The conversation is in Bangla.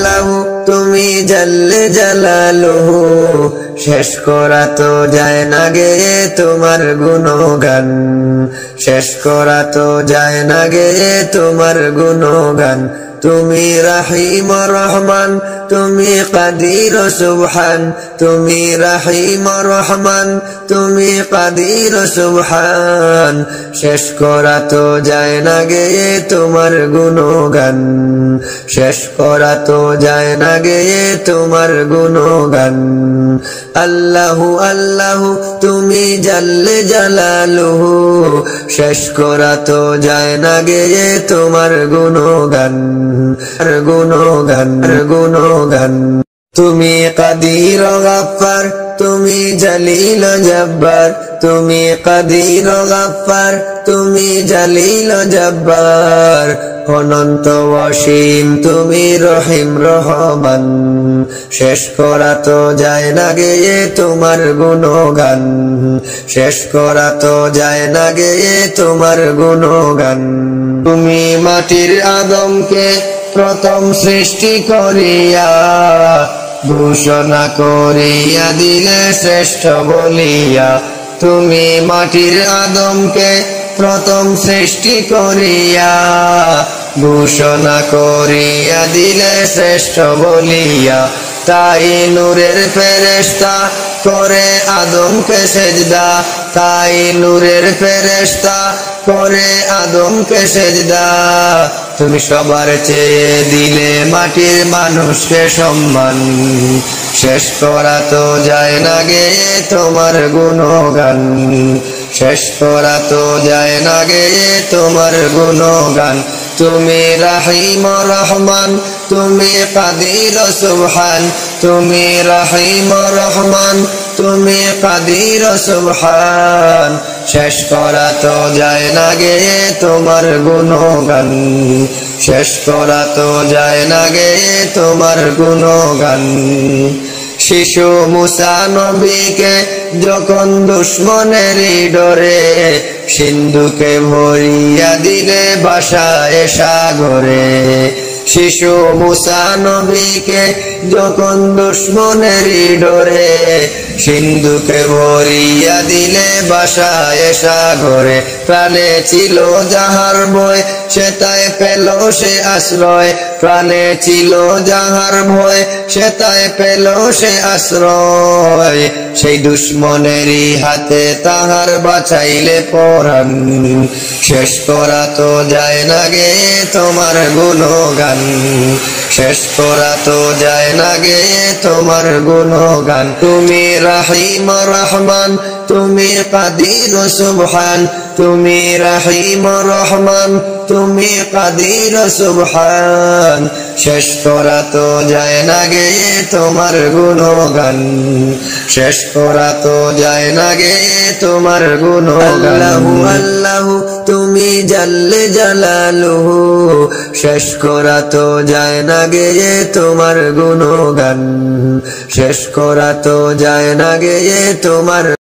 আল্লাহু তুমি জাল্লে জালালুহু শেষ করা তো যায় না গে তোমার গুণগান শেষ করা তো যায় না গে তোমার গুণগান তুমি রহিম রহমান তুমি কাদির সুবহান তুমি রহিম রহমান তুমি কাদির সুবহান শেষ করা তো যায় না গে তোমার গুণগান শেষ করা তো যায় না গে তোমার গুণগান আল্লাহু আল্লাহু তুমি জাল্লে জালালুহু শেষ করা তো যায় না গে তোমার গুণগান গুণগান গুণগান তুমি কাদির গফফার তুমি জলিল জব্বার তুমি কাদির গফফার তুমি জলিল জব্বার অনন্ত অসীম তুমি রহিম রহমান শেষ করা তো যায় না গে তোমার গুণগান শেষ করা তো যায় না গে তোমার গুণগান তুমি মাটির আদমকে প্রথম সৃষ্টি করিয়া ঘোষণা করিয়া দিলে শ্রেষ্ঠ বলিয়া তুমি মাটির আদমকে প্রথম সৃষ্টি করিয়া ঘোষণা করিয়া দিলে শ্রেষ্ঠ বলিয়া তাই নূরের ফেরেশতা করে আদমকে সেজদা তাই নূরের ফেরেশতা করে আদমকে সেজদা তুমি সবার চেয়ে দিলে মাটির মানুষকে সম্মান শেষ করা তো যায় না গে তোমার গুণগান শেষ করা তো যায় না গে তোমার গুণগান তুমি রহিম রহমান তুমি কাদির সুবহান তুমি রহিম রহমান তুমি কাদির সুবহান শেষ করা তো যায় না গে তোমার গুণগান শেষ করা তো যায় না গে তোমার গুণগান শিশু মুসা নবীকে যখন দুশ্মনেরই ডরে সিন্ধুকে ভরিয়া দিলে ভাসায় সাগরে শিশু মুসা নবীকে যখন দুশ্মনেরই ডরে সিন্ধুকে ভরিয়া দিলে ভাসায় সাগরে প্রাণে ছিল যাহার ভয় সে তাই পেল সে আশ্রয় প্রাণে ছিল যাহার ভয় সে তাই পেল সে আশ্রয় সেই দুশ্মনেরই হাতে তাহার বাঁচাইলে পরাণ শেষ করা তো যায় না গে তোমার গুণগান শেষ করা তো যায় না গে তোমার গুণগান তুমি রহিম রহমান তুমি কাদির সুবহান তুমি রহিম রহমান তুমি কাদির সুবহান শেষ করা তো যায় না গে তোমার গুণগান শেষ করা তো যায় না গে তোমার গুণগান আল্লাহু আল্লাহু তুমি জাল্লে জালালুহু শেষ করা তো যায় না গে তোমার গুণগান শেষ করা তো যায় না গে তোমার